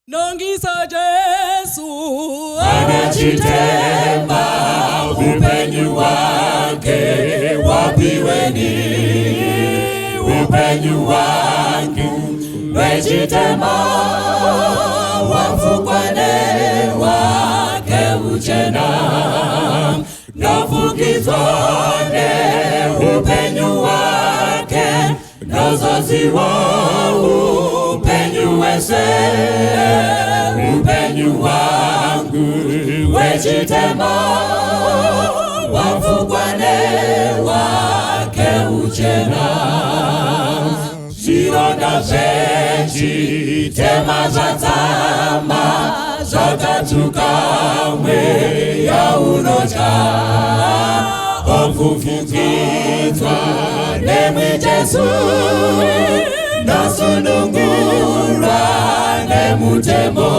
Nongisa Jesu anachitema upenyu wake wapiweni upenyu wake wechitema wafukwane wake uchena nofukizwane upenyu wake nozoziwa upenyu wese upenyu wangu wechitema wafukwane wake uchena ziroda zenji tema zatama zakatukamwe ya unoja omfufukizwa nemwi Jesu nasunungurwa nemutemo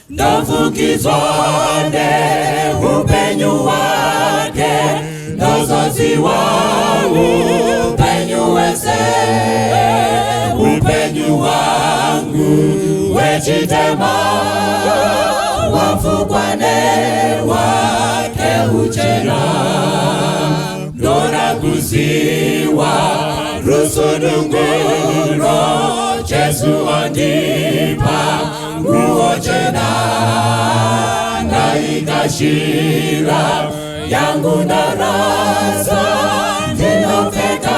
nofukizwane upenyu wake nozoziwa upenyu wese upenyu wangu wechitema wafukwane wake uchena Dora kuziwa rusununguro Jesu andipa nguochena naikashira yangu narasa ndinofeka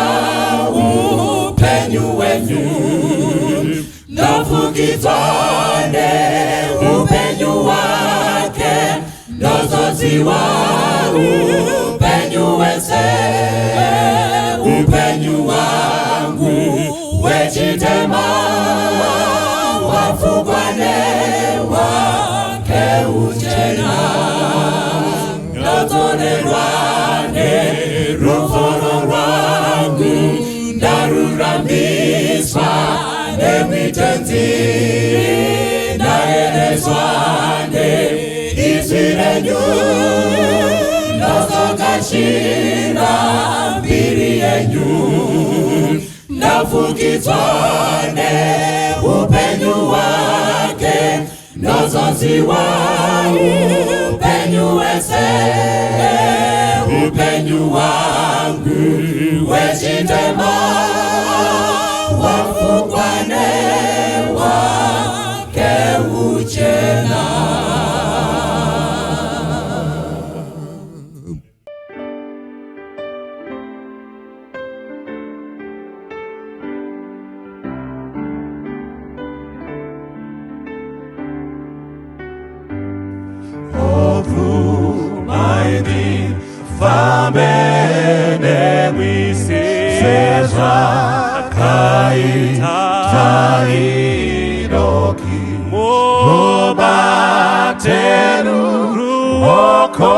upenyu wenyu nofukizwane upenyu wake nozoziwa upenyu wese upenyu wangu wechitema wafukwane wake uchena notorerwane ruforo rwangu ndaruramiswa nemitenzi naerezwane izvirenyu nozokashira mbiri yenyu nofukizwane upenyu wake nozoziwa upenyu wese upenyu wangu wechitema wafukwane wake uchena Famene wisi seja kai roki mobateru roko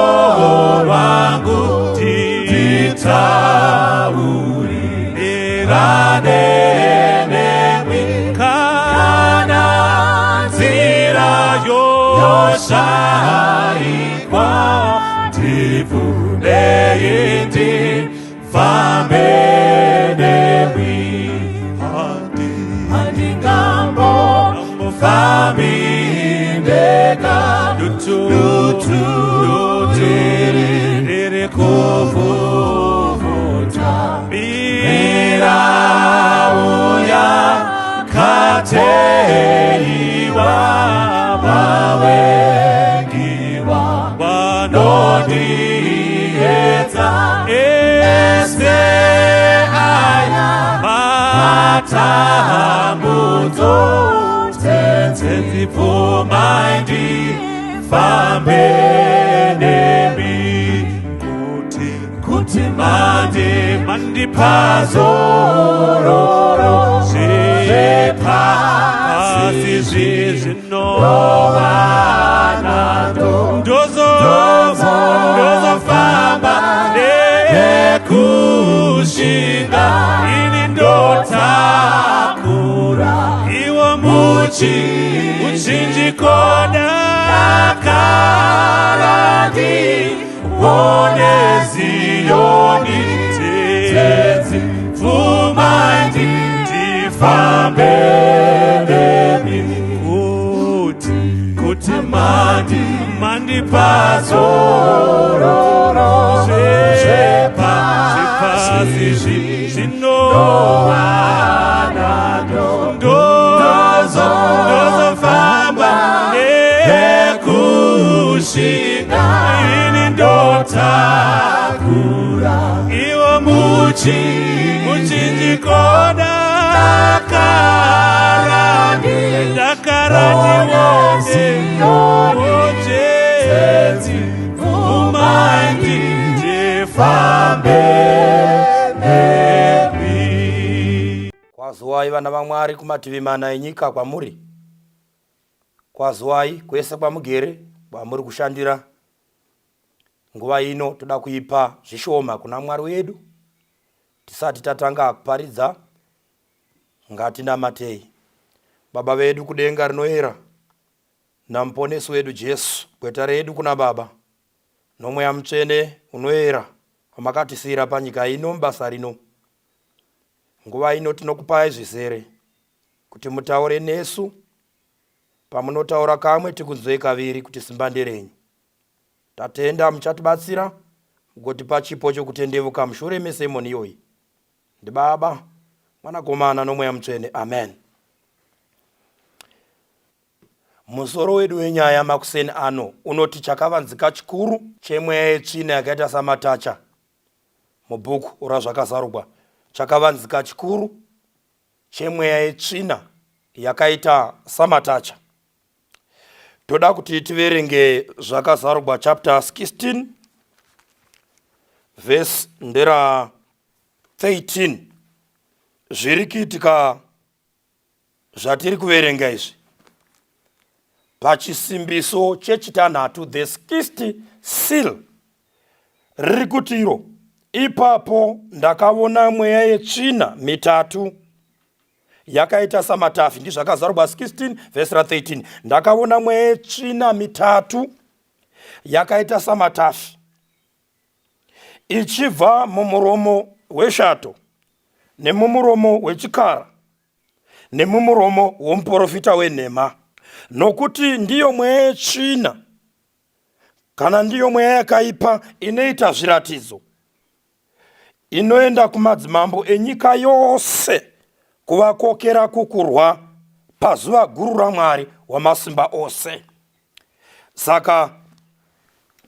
wangu titauri irane kana zira yoshai kwa Indi famene wi andi ngambo famindeka lutu ere kuvuta mira uya kateiwa bawengiwa wanodi este aya matamuto tenzi pumaindi fambenemi kuti mandi pazororo sepasi zizinowanando ndozo famba kushinga ini ndotakura iwo muchinjikoda karadi wone ziyoni tenzi fumandi tifambelemi mandipa zororo zvepasi zvinowana ndozofamba nekushinga ini ndotakura iwo muchinjikoda dakarani wonse umandi ndifambe nepi. Kwazuwai vana vaMwari kumativi mana enyika kwamuri. Kwazuwai kwese kwamugere kwamuri kushandira. Nguva ino toda kuipa zvishoma kuna Mwari wedu. Tisati tatanga kuparidza ngatinamatei. Baba vedu kudenga rinoera, namuponesi wedu Jesu, gweta redu kuna Baba, nomweya mutsvene unoera wamakatisira panyika ino mbasa rino. Nguva ino tinokupai zvizere kuti mutaure nesu, pamunotaura kamwe tikunzwei kaviri kuti simba nderenyu. Tatenda muchatibatsira mugotipa chipo chokutendevuka mushure mesemoni iyoyi. Ndi Baba, Mwanakomana nomweya mutsvene. Amen. Musoro wedu wenyaya makuseni ano unoti chakavanzika chikuru chemweya yetsvina yakaita samatacha. Mubhuku razvakazarurwa, chakavanzika chikuru chemweya yetsvina yakaita samatacha. Toda kuti tiverenge zvakazarurwa chapter 16 verse ndera 13. Zviri kuitika zvatiri kuverenga izvi pachisimbiso chechitanhatu, the 60th seal, riri kuti iro, ipapo ndakaona mweya yetsvina mitatu yakaita samatafi. Ndizvakazarurwa 16 verse 13. Ndakaona mweya yetsvina mitatu yakaita samatafi ichibva mumuromo weshato nemumuromo wechikara nemumuromo womuprofita wenhema. Nokuti ndiyo mweya yetsvina kana ndiyo mweya yakaipa inoita zviratidzo, inoenda kumadzimambo enyika yose kuvakokera kukurwa pazuva guru raMwari wamasimba ose. Saka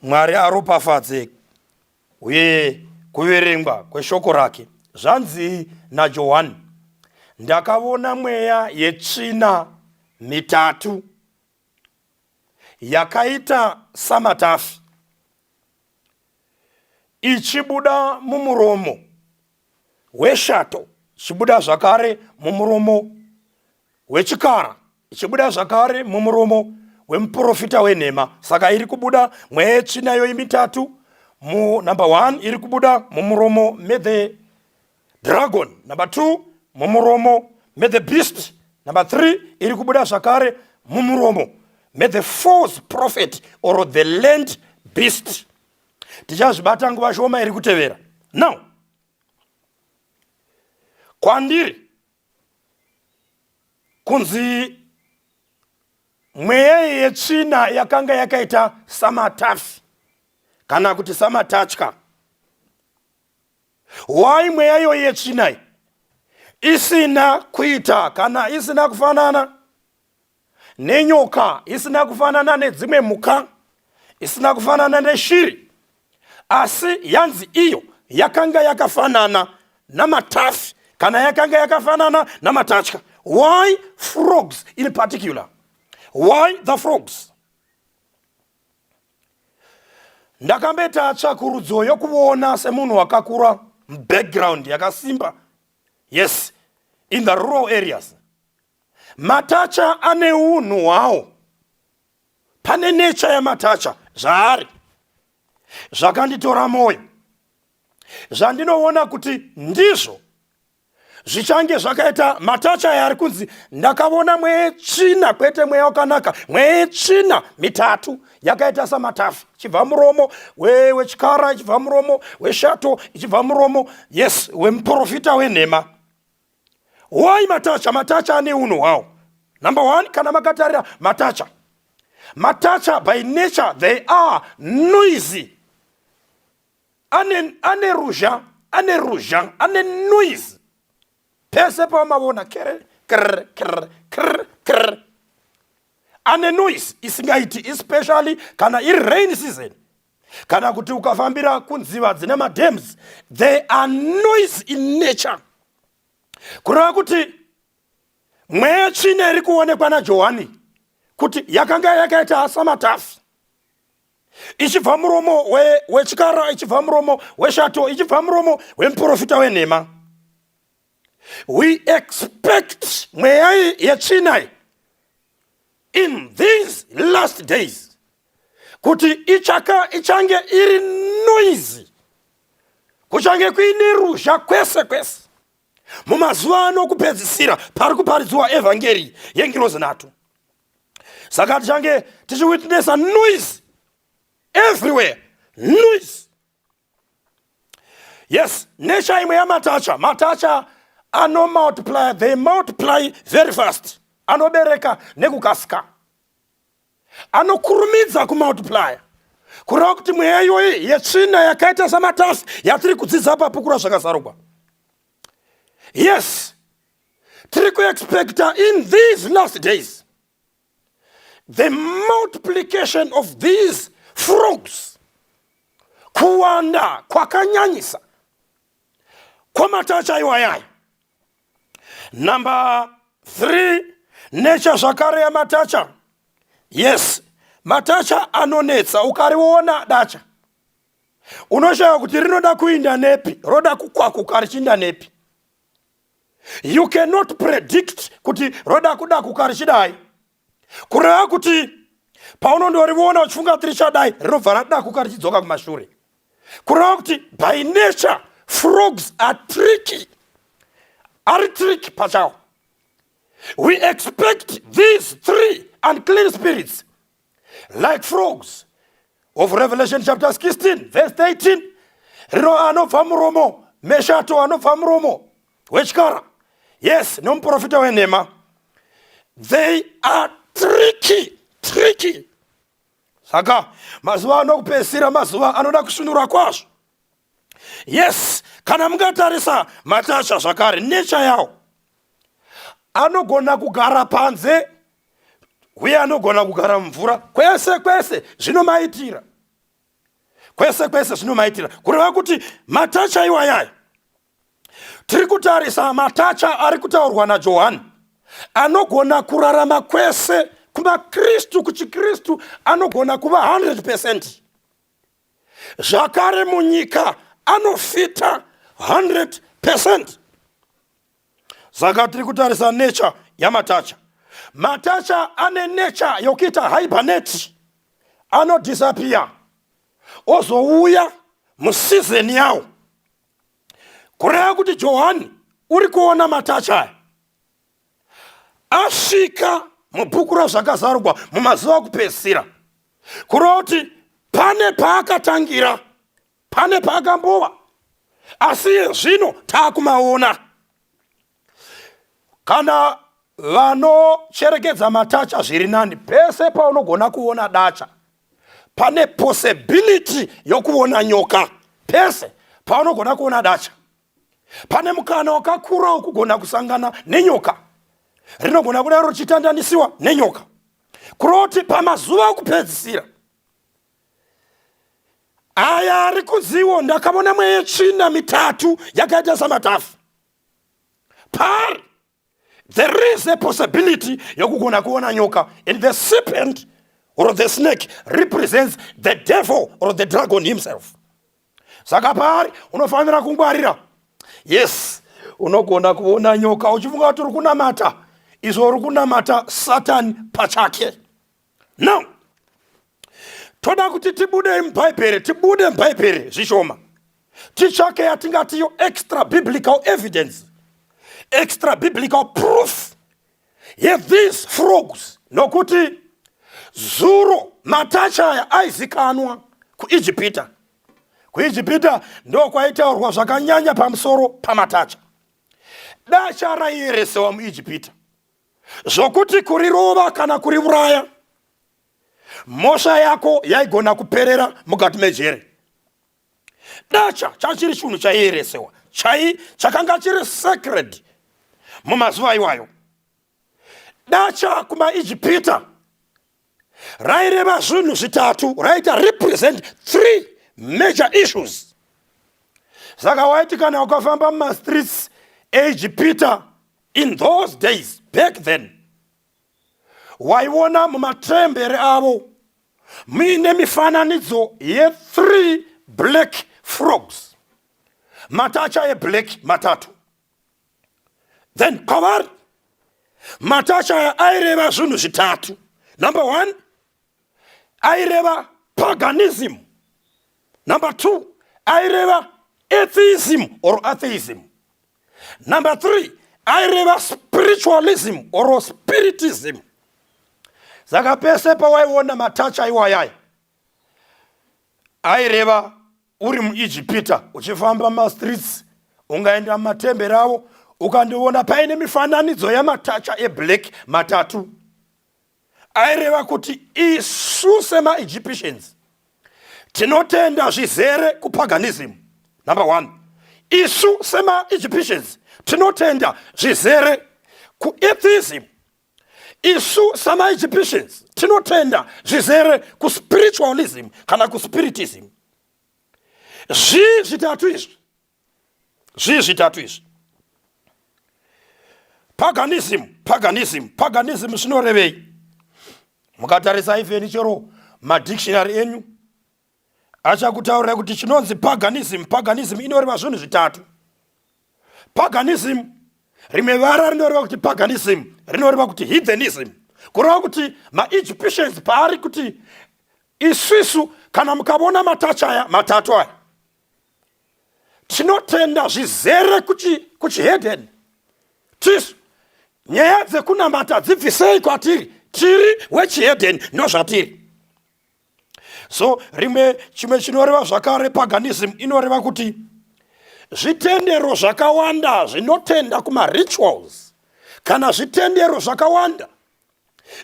Mwari aropafadze uye kuverengwa kweshoko rake. Zvanzi naJohani, ndakaona mweya yetsvina mitatu yakaita samatafi ichibuda mumuromo weshato, ichibuda zvakare mumuromo wechikara, ichibuda zvakare mumuromo wemuprofita wenhema. Saka iri kubuda mweya yetsvina yoyi mitatu. Number 1 iri kubuda mumuromo methe dragon. Number 2 mumuromo methe beast. Number 3 iri kubuda zvakare mumuromo methe false prophet or the land beast. Tichazvibata nguva shoma iri kutevera. Now, kwandiri kunzi mweya yetsvina yakanga yakaita samatafi kana kuti samatatya. Why mweya yo yetsvina isina kuita kana isina kufanana nenyoka, isina kufanana nedzimwe mhuka, isina kufanana neshiri, asi yanzi iyo yakanga yakafanana namatafi kana yakanga yakafanana namatatya. Why frogs in particular? Why the frogs? Ndakambeta tsvakurudzo yokuona semunhu wakakura background yakasimba. Yes, in the rural areas. Matacha ane unhu hwawo. Pane nature yamatacha zvaari. Zvakanditora moyo. Zvandinoona kuti ndizvo zvichange zvakaita matacha yari kunzi ndakaona mweya yetsvina, kwete mweya wakanaka, mweya yetsvina mitatu yakaita samatafi, ichibva muromo wechikara, ichibva muromo weshato, ichibva muromo yes wemuprofita wenhema. Why matacha? Matacha ane unhu hwawo. Number 1, kana makatarira matacha, Matacha by nature, they are noisy. Ane ruja, ane noise. Pese pa mabona krr. Ane noise isingaiti, especially kana rain season. Kana kuti ukafambira kunziva dzine madams, they are noise in nature. Kurava kuti mweya tsvina iri kuonekwa naJohani kuti yakanga yakaita samatafi, ichibva muromo wechikara, ichibva muromo weshato, ichibva muromo wemuprofita wenhema. We expect mweya yetsvina in these last days kuti ichange iri noisy, kuchange kuine ruzha kwese kwese. Mumazuva ano kupedzisira pari kuparidzwa evhangeri yengirozi nhatu. Saka tichange tichiwitnessa noise everywhere, noise. Yes, nature imwe matacha ano multiply, they multiply very fast. Anobereka nekukasika, anokurumidza kumultiply. Kurava kuti mweya iyoyi yetsvina yakaita samatafi yatiri kudzidza papukura zvakazarugwa. Yes, tiri kuexpecta in these last days the multiplication of these frogs, kuwanda kwakanyanyisa kwamatacha iwayaya. Number 3, nature zvakare yamatacha. Yes, matacha anonetsa. Ukariona dacha unoshaya kuti rinoda kuinda nepi, roda kukwakuka richinda nepi. You cannot predict kuti roda kudakuka richidai. Kureva kuti paunondoriona uchifunga kuti richadai, rinobva radakuka richidzoka kumashure. Kureva kuti by nature frogs are tricky, are tricky pachawo. We expect these 3 unclean spirits, like frogs of Revelation chapter 16, verse 18. Rino anobva muromo meshato, anobva muromo wechikara. Yes, nomuprofita wenhema. They are tricky. Saka mazuva anokupedzisira mazuva anoda kusunura kwazvo. Yes, kana mungatarisa matacha zvakare nature yawo, anogona kugara panze uye anogona kugara mumvura. Kwese zvinomaitira, kureva kuti matacha iwayaya tiri kutarisa matacha ari kutaurwa naJohani anogona kurarama kwese kumakristu, kuchikristu anogona kuva 100%. Zvakare munyika anofita 100%. Saka tiri kutarisa nature yamatacha. Matacha ane nature yokuita hibernate, anodisappear, ozouya museason yawo. Kureva kuti Johani uri kuona matacha asvika mubhuku razvakazarugwa mumazuva okupedzisira. Kureva kuti pane paakatangira, pane paakambova, asi zvino taakumaona. Kana vanocherekedza matacha zviri nani, pese paunogona kuona dacha pane possibility yokuona nyoka. Pese paunogona kuona dacha pane mukana wakakura wokugona kusangana nenyoka, rinogona kudaro richitandanisiwa nenyoka. Kureva kuti pamazuva okupedzisira aya ari kuzivo, ndakaona mweya tsvina mitatu yakaita samatafi. Pari there is a possibility yokugona kuona nyoka, and the serpent or the snake represents the devil or the dragon himself. Saka pari unofanira kungwarira. Yes, unogona kuona nyoka uchifunga kuti uri kunamata, izvo uri kunamata Satan pachake. Now, toda kuti tibude mubhaibheri zvishoma, titsvake yatingatiyo extra biblical evidence, extra biblical proof these frogs. Nokuti zuro matacha aya aizikanwa kuIjipita. Kuijipita ndo kwaitaurwa zvakanyanya pamusoro pamatacha. Dacha raieresewa muIjipita zvokuti kurirova kana kuriuraya mhosva yako yaigona kuperera mukati mejere. Dacha chachiri chinhu chaieresewa chakanga chiri sacred mumazuva iwayo. Dacha kumaIjipita raireva zvinhu zvitatu, raita represent 3 major issues. Saka waiti kana ukafamba mumastreets eIjipita in those days, back then, waiona mumatembere avo muine mifananidzo ye3 black frogs, matacha eblack matatu. Then pavari matacha aireva zvinhu zvitatu. Number 1, aireva paganism. Number 2, aireva atheism or atheism. Number 3, aireva spiritualism or spiritism. Saka pese pawaiona matacha iwayai aireva uri muIjipita uchifamba mumastreets ungaenda mumatembere avo ukandiona paine mifananidzo yamatacha eblack matatu, aireva kuti isu semaEgyptians tinotenda zvizere kupaganism. Number 1, isu semaEgyptians tinotenda zvizere kuatheism. Isu samaEgyptians tinotenda zvizere kuspiritualism kana kuspiritism. Zvitatu izvi. Paganism zvinorevei? Mukatarisa ifeni chero madictionary enyu achakutaurira kuti chinonzi paganism inoreva zvinhu zvitatu. Paganism rimwe vara rinoreva kuti paganism rinoreva kuti heathenism, kureva kuti maEgyptians paari kuti isusu kana mukavona matacha aya matatu aya tinotenda zvizere kuchihedhen. Tisu nyaya dzekunamata dzibvisei kwatiri, tiri wechihedhen ndozvatiri. So chimwe chinoreva zvakare paganism inoreva kuti zvitendero zvakawanda zvinotenda kumarituals kana zvitendero zvakawanda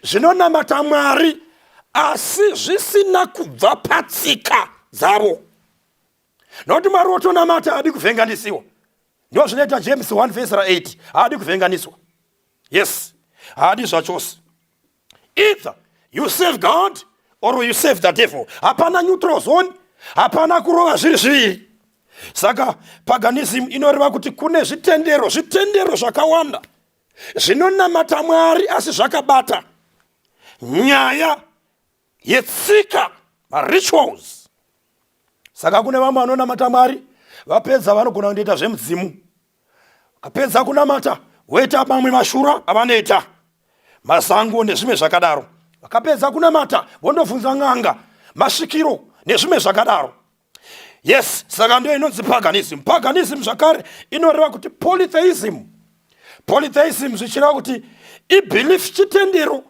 zvinonamata Mwari asi zvisina kubva patsika dzavo. Nokuti Mwari wotonamata haadi kuvhenganisiwa. Ndio zvinoita James 1:8 haadi kuvhenganiswa. Yes, haadi zvachose. Either you save God or you save the devil. Hapana neutral zone, hapana kurova zviri zviviri. Saka paganism inoreva kuti kune zvitendero zvakawanda zvinonamata Mwari asi zvakabata nyaya yetsika, rituals. Saka kune vamwe vanonamata Mwari vapedza vanogona kundoita zvemudzimu. Kapedza kunamata woita mamwe mashura avanoita masango nezvimwe zvakadaro. Vakapedza kunamata vondobvunza n'anga, masvikiro nezvimwe zvakadaro. Yes, saka ndio inonzi paganism. Paganism zvakare inoreva kuti polytheism. Polytheism zvichireva kuti ibelief chitendero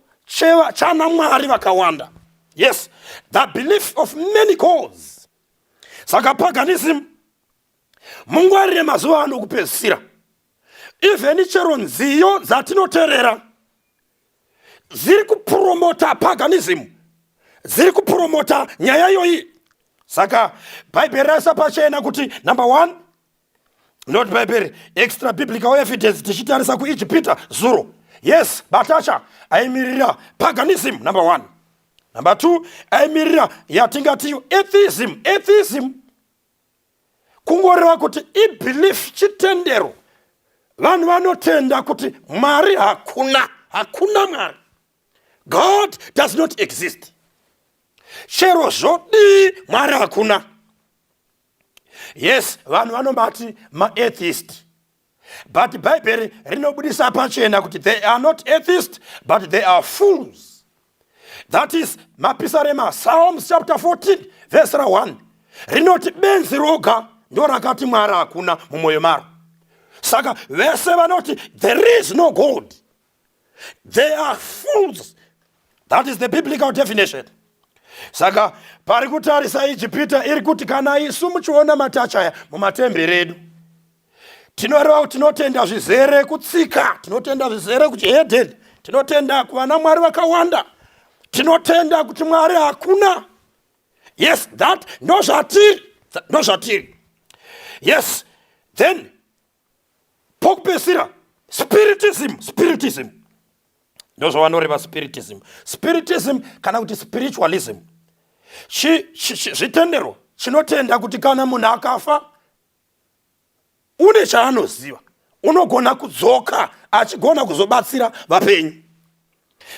chana Mwari vakawanda. Yes, the belief of many gods. Saka paganism mungwari yemazuva ano kupedzisira, even chero nziyo dzatinoteerera ziri kupromota paganism, ziri kupromota nyaya iyoyi. Saka Bible rasa pachena kuti number 1, not Bible, extra biblical evidence tichitarisa kuIjipita zuro. Yes, batacha aimirira paganism number 1. Number 2, aimirira yatingati atheism. Atheism kungoreva kuti ibelief chitendero vanhu vanotenda kuti Mwari hakuna Mwari. God does not exist. Chero zvodi Mwari hakuna. Yes, vanhu vanomati ma-atheist. But Bible rinobudisa pachena kuti they are not atheists, but they are fools. That is mapisarema Psalms chapter 14 verse 1. Rinoti benzi roga ndo rakati Mwari hakuna mumwoyo maro. Saka vese vanoti there is no God. They are fools. That is the biblical definition. Saka pari kutarisa Ijipita iri kuti kana isu muchiona matacha aya mumatembere edu, tinoreva kuti tinotenda zvizere kutsika, tinotenda zvizere kuchihedhen, tinotenda kuvana Mwari vakawanda, tinotenda kuti Mwari hakuna. Yes, that no zvatiri. Yes, then pokupesira spiritism. Ndozvo vanoreva spiritism kana kuti spiritualism. Zvitendero chinotenda kuti kana munhu akafa une chaanoziva, unogona kudzoka achigona kuzobatsira vapenyu.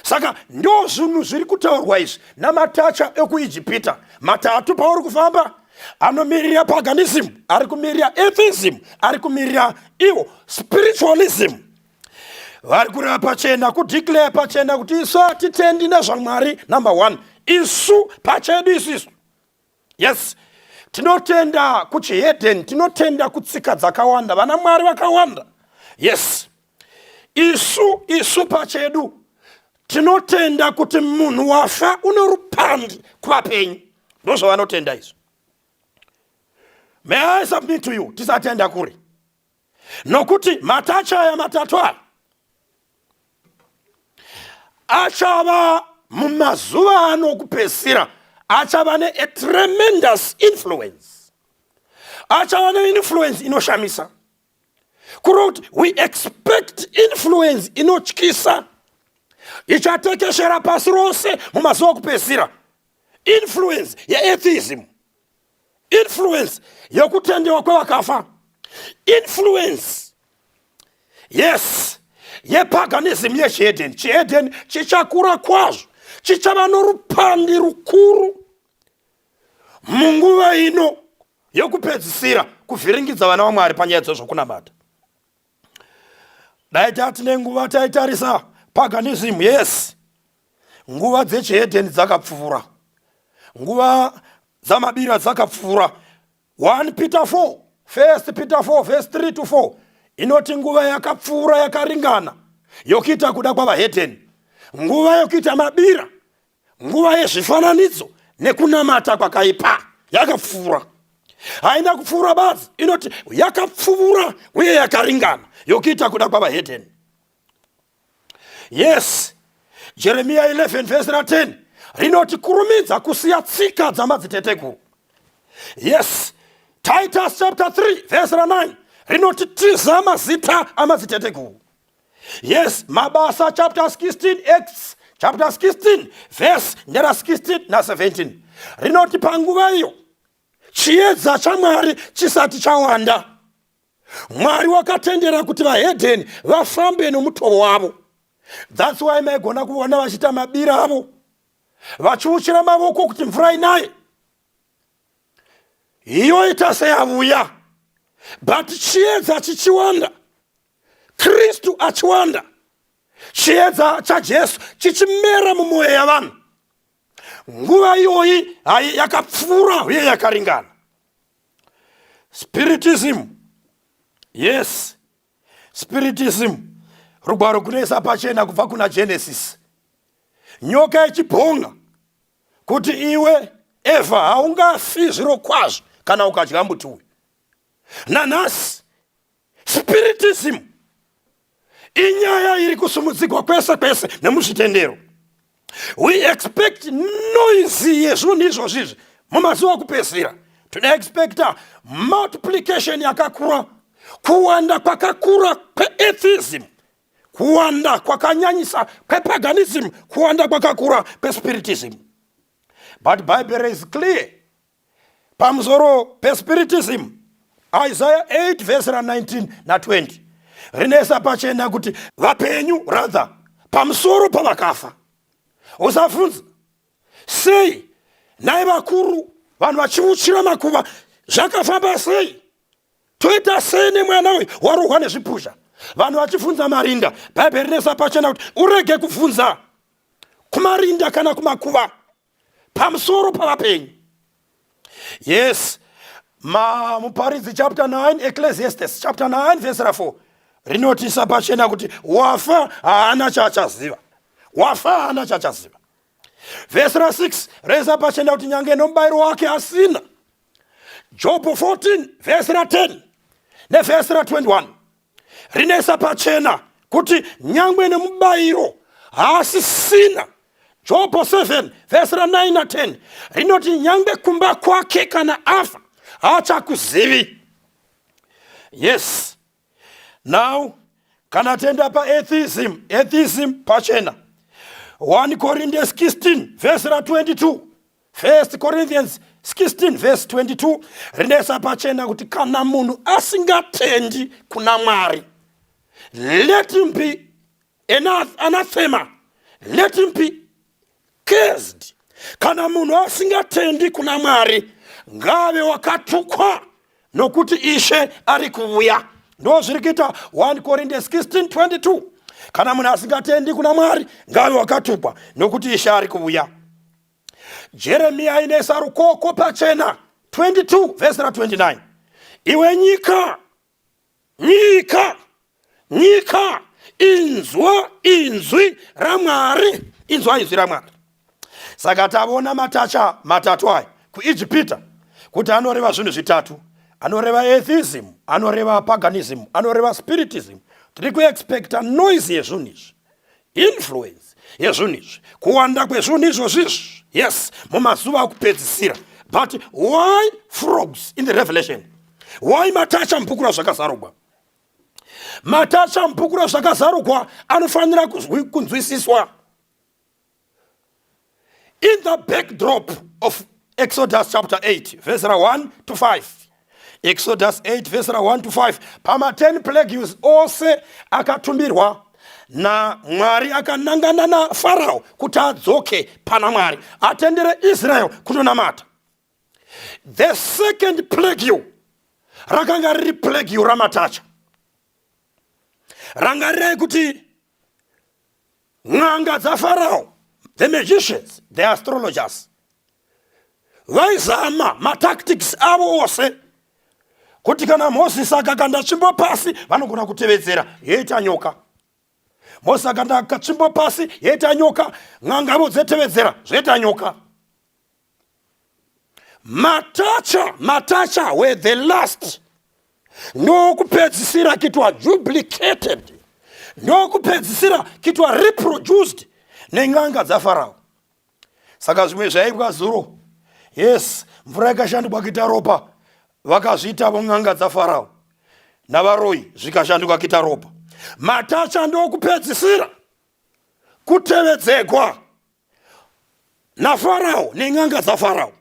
Saka ndo zvinhu zviri kutaurwa izvi namatacha ekuIjipita matatu pauri kufamba. Anomirira paganism, ari kumirira atheism, ari kumirira ivo spiritualism. Vari kureva pachena, kudeclare pachena kuti isu hatitendi nezvaMwari. Number 1, isu pachedu isisu. Yes, tinotenda kuchihedhen, tinotenda kutsika dzakawanda, vana Mwari vakawanda. Yes, isu pachedu tinotenda kuti munhu wafa une rupandi kuvapenyu. Ndozvo vanotenda isu. May I submit to you, tisatenda kuri. Nokuti matacha aya matatu aya achava mumazuva anokupesira, achava ne a tremendous influence. Achava ne influence inoshamisa. Kuroti we expect influence inotyisa. Ichatekeshera pasi rose mumazuva okupesira. Influence ya atheism. Influence yokutendewa kwevakafa. Influence, yes, yepaganism yechihedhen. Chihedhen chichakura kwazvo, chichava norupandi rukuru munguva ino yokupedzisira kuvhiringidza vana vaMwari panyaya dzezvokunamata. Dai tati nenguva taitarisa paganism, yes, nguva dzechihedhen dzakapfuura, nguva dzamabira dzakapfuura. 1 Peter 4, 1 Peter 4 verse 3 to 4 inoti nguva yakapfuura yakaringana yokuita kuda kwavahedhen, nguva yokuita mabira, nguva yezvifananidzo nekunamata kwakaipa yakapfuura. Haina kupfuura badzi, inoti yakapfuura uye yakaringana yokuita kuda kwavahedhen. Yes, Jeremiah 11 verse 10 rinoti kurumidza kusiya tsika dzamadziteteguru. Yes, Titus chapter 3 verse 9 rinoti tiza mazita amadziteteguru. Yes, Mabasa chapter 16 Acts chapter 16 verse 16 na 17 rinoti panguva iyo chiedza chaMwari chisati chawanda, Mwari wakatendera kuti vahedheni vafambe nomutoro wavo. That's why maigona kuona vachita mabira avo, vachiuchira mavoko kuti mvura inaye. Iyo itaseyavuya, but chiedza chichiwanda, Kristu achiwanda, chiedza chaJesu chichimera mumwoyo yavanhu. Nguva iyoyi yakapfuura uye yakaringana. Spiritism, yes, spiritism rugwaro kunoisa pachena kubva kuna Genesis. Nyoka ichibhonga kuti iwe Eva haungafi zviro kwazvo kana ukadya mbuti uyu. Nanhasi spiritism inyaya iri kusumudzirwa kwese kwese nemuzvitendero. We expect noisy yezvinhu izvozvizvi mumazuva okupedzisira. Tino expecta multiplication yakakura, kuwanda kwakakura kweatheism, kuwanda kwakanyanyisa kwepaganism, kuwanda kwakakura kwespiritism. But Bible is clear pamusoro pespiritism. Isaiah 8 verse 19 na 20 rinesa pachena kuti vapenyu rather pamusoro pavakafa. Usabvunza sei nai vakuru vanhu vachiuchira makuva zvakafamba sei, toita sei nemwana uyu warohwa nezvipusha. Vanhu vachibvunza marinda, Bhaibheri rinesa pachena kuti urege kubvunza kumarinda kana kumakuva pamusoro pavapenyu. Yes, muparidzi chapter 9 Ecclesiastes chapter 9 verse 4 rinotisa pachena kuti wafa haana chachaziva, wafa haana chachaziva. Verse 6 reza pachena kuti nyange nomubayiro wake asina. Job 14 verse 10 neverse 21 rinesa pachena kuti nyangwe nemubayiro haasisina Job 7 verse 9 na 10 rinoti nyangwe kumba kwake kana afa hachakuzivi. Yes. Now kana tenda pa atheism pachena 1 Corinthians 16 verse 22, 1 Corinthians 16 verse 22 rinesa pachena kuti kana munhu asingatendi kuna Mwari, let him be anathema, let him be cursed. Kana munhu asingatendi kuna Mwari ngave wakatukwa nokuti Ishe ari kuuya. Ndo zvirikita 1 Corinthians 16:22. Kana munhu asingatendi kuna Mwari ngave wakatukwa nokuti Ishe ari kuuya. Jeremiah inesa rukoko pachena 22 verse 29. Iwe nyika inzwa inzwi raMwari, inzwa inzwi raMwari. Saka tavona matacha matatu aya kuIjipita kuti anoreva zvinhu zvitatu. Anoreva atheism, anoreva paganism, anoreva spiritism. Tiri kuexpecta noise yezvinhu izvi, influence yezvinhu izvi, kuwanda kwezvinhu izvozvizvi. Yes, mumazuva akupedzisira. But why frogs in the Revelation? Why matacha mpukura zvakazarugwa? Matacha mpukura zvakazarugwa anofanira kunzwisiswa in the backdrop of Exodus chapter 8 verse 1 to 5. Exodus 8 verse 1 to 5. Pama 10 plagues ose akatumbirwa na Mwari akanangana na Farao kuti adzoke pana Mwari atendere Israel kunonamata. The second plague rakanga riri plague ramatacha. Ranga kuti ng'anga dza Farao, the magicians, the astrologers, vaizama matactics avo ose kuti kana Moses akakanda tsvimbo pasi vanogona kutevedzera yeita nyoka. Moses akanda tsvimbo pasi yeita nyoka, ng'anga avo dzetevedzera zvoita nyoka. Matacha were the last. No kupedzisira kitwa duplicated, no kupedzisira kitwa reproduced neng'anga dza Farao. Saka zvimwe zvaibwa zuro, yes, mvura ikashandikwa kuita ropa, vakazviita ng'anga dza Farao navaroi zvikashandikwa kuita ropa. Matacha ndo kupedzisira kutevedzekwa naFarao neng'anga dza Farao.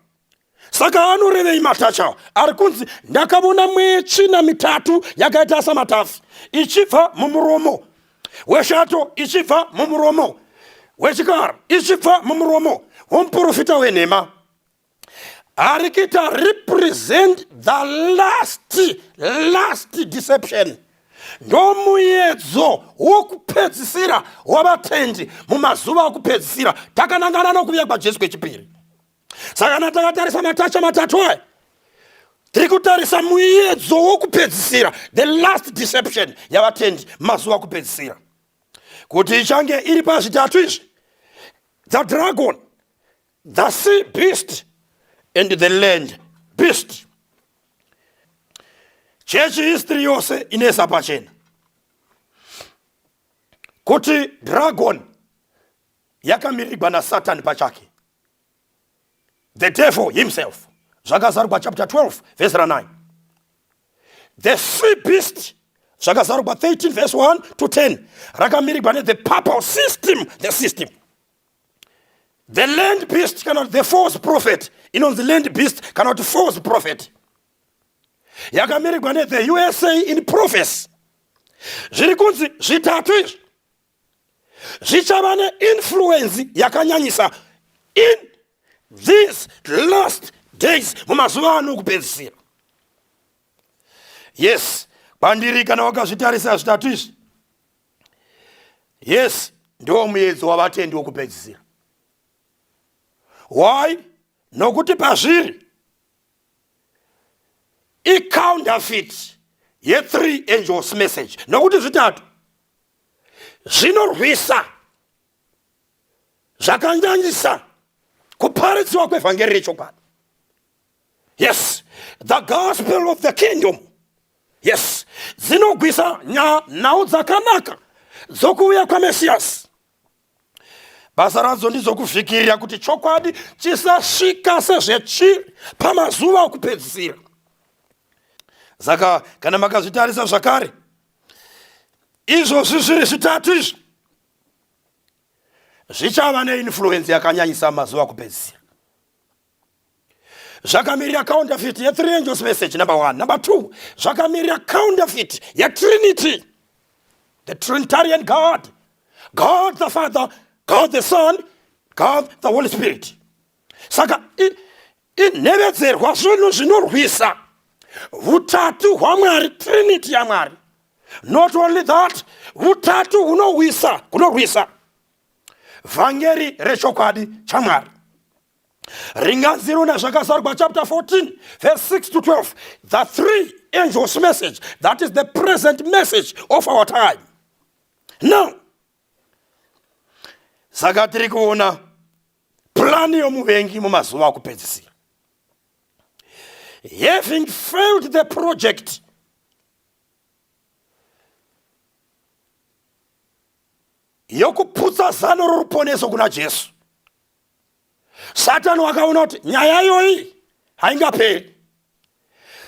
Saka anorevei matacha ari kunzi ndakavona mwechina mitatu yakaita samatafi ichibva mumuromo weshato, ichibva mumuromo wechikara, ichibva mumuromo womuprofita wenhema. Ari kuita represent the last deception. Ndo muyedzo wokupedzisira wavatendi mumazuva akupedzisira. Takanangana nokuuya kwaJesu kwechipiri. Saka natakatarisa matacha matatu aya tiri kutarisa muyedzo wokupedzisira, the last deception yavatendi mazuva akupedzisira, kuti ichange iri pazvitatu izvi: the dragon, the sea beast and the land beast. Church history yose inesa pachena kuti dragon yakamirirwa naSatan pachake, the devil himself. Zvakazarugwa chapter 12 verse 9. The sea beast, zvakazarugwa 13 verse 1 to 10, rakamirirwa the papal system, the system. The land beast cannot, the false prophet, the land beast cannot false prophet. Yakamirirwa the USA in prophecy. Zviri kunzi zvitatu izvi zvichava neinfluence yakanyanyisa in these last days, mumazuva ano kupedzisira. Yes, kwandiri kana wakazvitarisa zvitatu izvi, yes, ndo muyedzo wavatendi wokupedzisira. Why? Nokuti pazviri i-counterfeit ye-three angels message. Nokuti zvitatu zvinorwisa zvakanyanyisa kuparidzwa kwevhangeri rechokwadi. Yes, the gospel of the kingdom. Yes, dzinogwisa nhau dzakanaka dzokuuya kwaMesias. basa radzo ndizokufikirira kuti chokwadi chisasvika sezvechiri pamazuva okupedzisira. Saka kana makazvitarisa zvakare, izvozvi zviri zvitatu izvi zvichava neinfluence yakanyanyisa mazuva okupedzisira. Zvakamirira counterfeit ye3 angels message number 1. Number 2, zvakamirira counterfeit ye Trinity, the Trinitarian God, God the Father, God the Son, God the Holy Spirit. Saka inhevedzerwa zvinhu zvinorwisa hutatu hwaMwari, Trinity yaMwari. Not only that, hutatu hunorwisa vhangeri rechokwadi chaMwari. Ringanzirona zvakazarwa chapter 14 verse 6 to 12. The 3 angels message, that is the present message of our time. Now, saka tiri kuona plani yomuvengi mumazuva okupedzisira. Having failed the project yokuputsa zano roruponeso kuna Jesu, Satani wakaona kuti nyaya iyoyi haingaperi.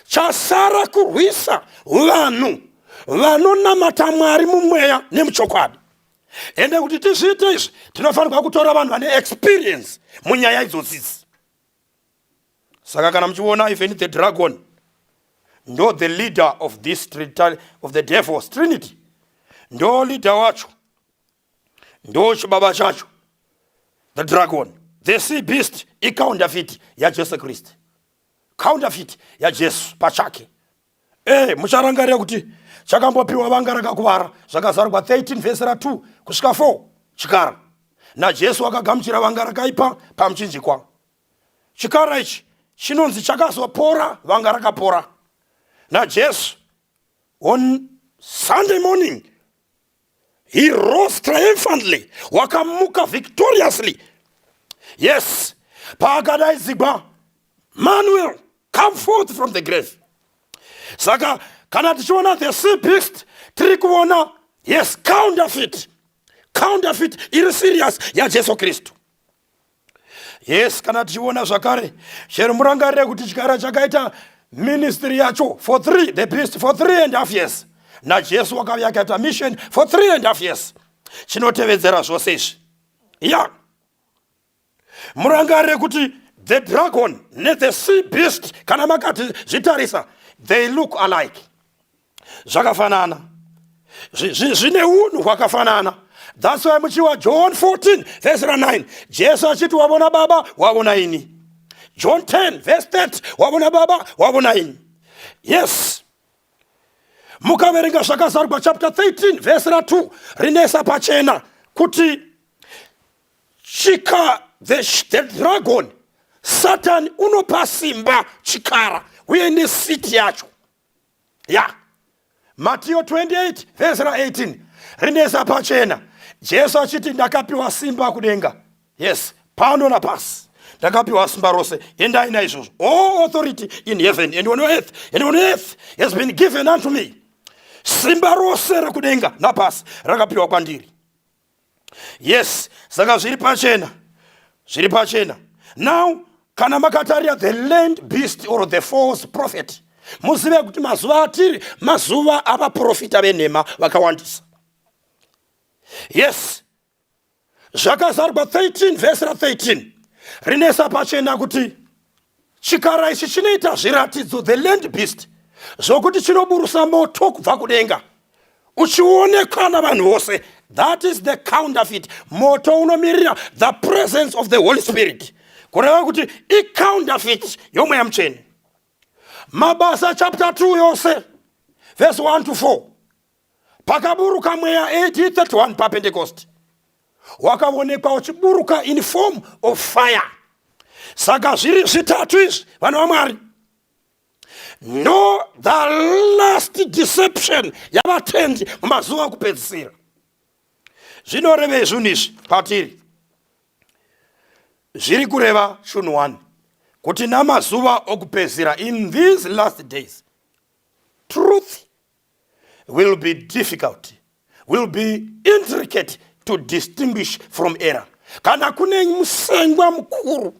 Chasara kurwisa vanhu vanonamata Mwari mumweya nemuchokwadi. Ende kuti tizviite izvi tinofanirwa kutora vanhu vane experience munyaya idzodzi. Saka kana muchiona even the dragon ndo the leader of this of the devil's trinity, ndo leader wacho, ndo chibaba chacho, the dragon. The sea beast counterfeit ya Jesu Kristu, counterfeit ya Jesu pachake. Mucharangarira kuti chakambopiwa vanga rakakuvara, zvakazarwa 13 verse 2 kusvika 4 chikara. Na Jesu akagamuchira vanga rakaipa pamuchinjikwa. Chikara ichi chinonzi chakazopora vanga rakapora. Na Jesu on Sunday morning he rose triumphantly, wakamuka victoriously. Yes, pakadaizigwa, Manuel, come forth from the grave. Saka kana tichiona the sea beast, tiri kuona, yes, counterfeit iri serious ya Jesu Kristu. Yes, kana tichiona zvakare, chero murangarire kuti chikara chakaita ministry yacho for 3, the beast for 3.5 years. Na Jesu wakauya akaita mission for 3.5 years. Chinotevedzera zvose izvi. Yeah. Murangarire kuti the dragon ne the sea beast kana makati zvitarisa, they look alike. Zvakafanana. Zvine unhu hwakafanana. That's why muchiwa John 14 verse 9, Jesu achiti wabona baba wabona ini. John 10 verse 30, wabona baba wabona ini. Yes. Mukaverenga zvakazarwa chapter 13 verse 2, rinesa pachena kuti the dragon, Satan unopa simba chikara uye nesiti yacho. Yeah. Matthew 28 verse 18 rinesa pachena, Jesu achiti ndakapiwa simba kudenga. Yes, pano na pasi ndakapiwa simba rose, endai naizvozvo. All authority in heaven and on earth has been given unto me. Simba rose rakudenga na pasi rakapiwa kwandiri. Yes, saka zviri pachena. Now, kana makataria the land beast or the false prophet, muzive kuti mazuva atiri mazuva avaprofita venhema vakawandisa. Yes, zvakazarwa 13 verse 13 rinesa pachena kuti chikara ichi chinoita zviratidzo, the land beast, zvokuti chinoburusa moto kubva kudenga uchionekwa navanhu vose. That is the counterfeit. Moto unomirira the presence of the Holy Spirit. Kureva kuti counterfeit yomweya mutsvene. Mabasa chapter 2 yose verse 1 to 4, pakaburuka mweya 1831 paPentecost, wakaonekwa uchiburuka in form of fire. Saka zviri zvitatu izvi vanhu vaMwari, no the last deception yavatendi mumazuva okupedzisira. Zvinoreva zvinhu izvi patiri, zviri kureva chinhu 1, kuti namazuva okupedzisira, in these last days, truth will be difficult, will be intricate to distinguish from error. kana kune musengwa mukuru,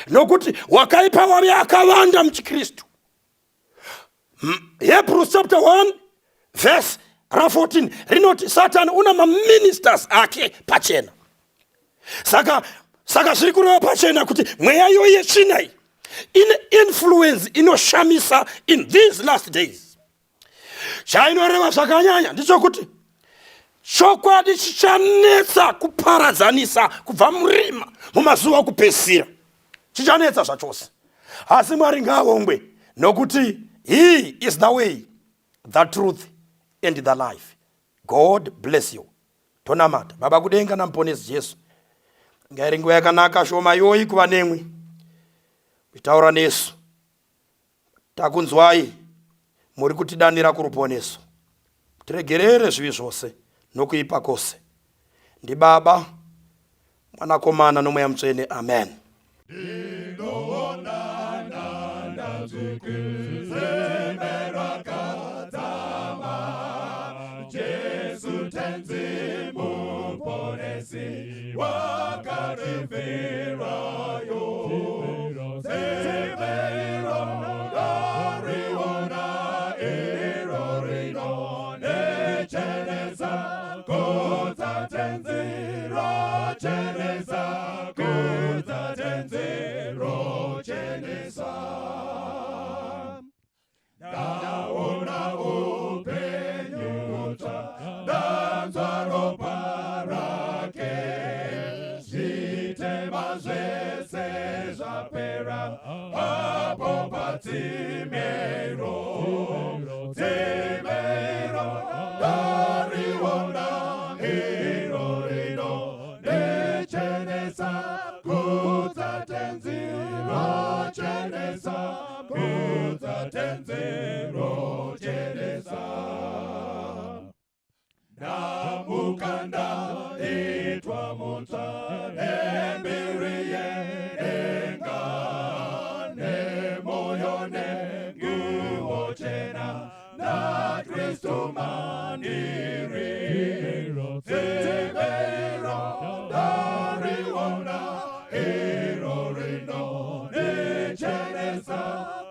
nokuti wakaipa wari akawanda muchikristu. Hebrews chapter 1 verse 14 rinoti Satan una maministers ake pachena. Saka zviri kureva pachena kuti mweya yo yechina ine influence inoshamisa in these last days. Chainoreva zvakanyanya ndichokuti chokwadi chichanetsa kuparadzanisa kubva murima mumazuva okupedzisira. Chichanetsa zvachose. Asi Mwari ngaongwe, nokuti he is the way, the truth and the life. God bless you. Tonamata Baba kudenga na mponesi Jesu. Ngairi nguva yakanaka shoma yoyi kuva nemwi. Kutaura nesu. Takunzwai muri kutidanira kuruponeso. Tiregerere zvivi zvose nokuipa kose. Ndi Baba, Mwanakomana nomweya Mutsvene. Amen. Jesu tenzi muponesi wakarivira yo severo dariona irorino nechenesa kuza tenziro chenesa kuza tenziro chenesa daona upenyuta danzaro parake zitema zvese zvapera apo patimero dariona irorino nechenesa kuza tenziro chenesa kuza tenziro chenesa namukanda itwa muta embiriye enga nemoyo nenguo chena na Kristo mandiri timero dariona irorino nechenesa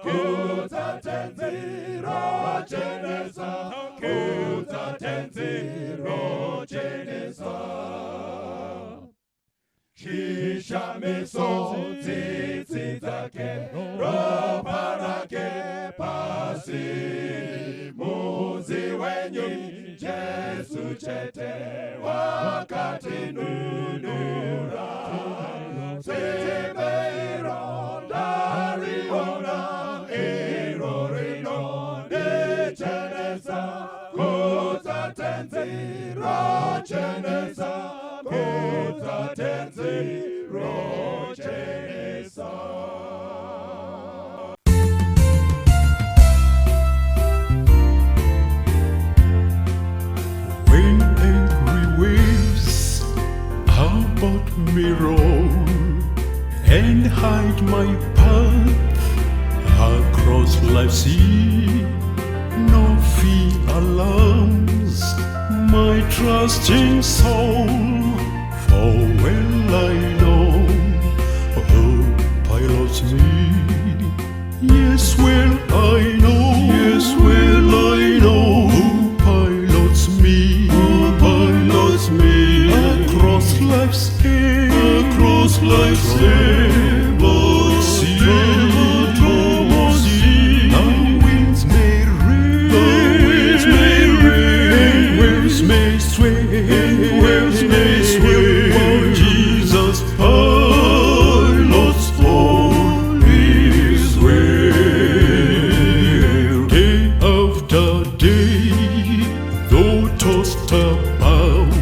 kuza tenziro chenesa kuza tenziro chenesa Shishamiso tsitsi dzake ropa rake pasi muzi wenyu Jesu chete wakatinunura timero dariona irorino nechenesa kuza tenziro chenesa kuza tenziro chenesa. When angry waves about me roll and hide my path across life's sea, no fear alarms my trusting soul, for well I know who pilots me. Yes, well I know, yes, well I know who pilots me, across life's ever sea. Now winds may rain, waves may sway, while Jesus pilots all his way. Day after day, though tossed about,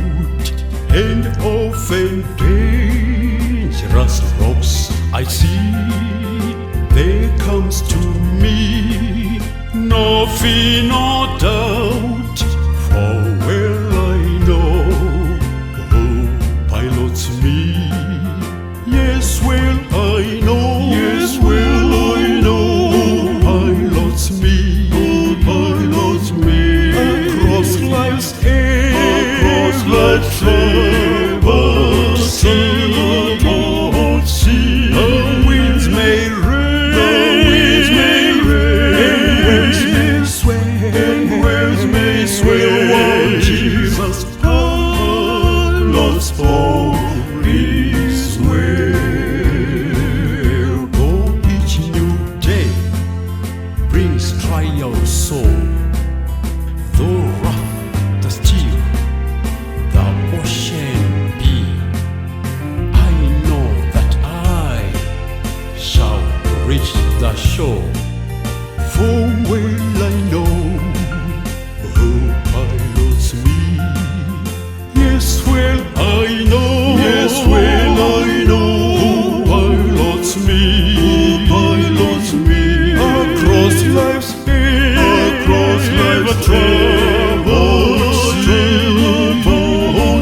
and often dangerous rocks I see, there comes to me no fear, no doubt, for well I know who pilots me. Yes, well I know, yes, well I know who pilots me, across life's ever sea. shore. For well I know who pilots me. Yes, well I know. Yes, well I know who pilots me. Who pilots me across life's field. Across life's troubled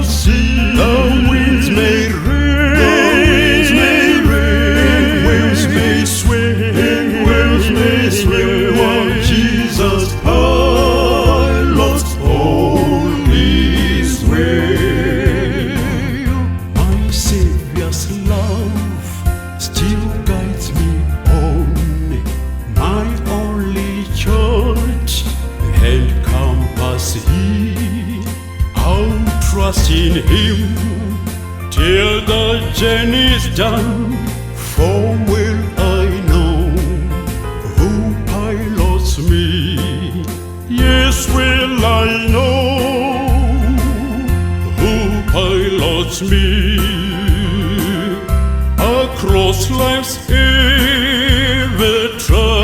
sea. The winds may rain. The winds may rain. Waves may swim. Waves may swim. While Jesus pilots all His way. My Savior's love still guides me on. My only church and compass He. I'll trust in Him till the journey's done. For well I know who pilots me. Yes, well I know who pilots me across life's ever troubled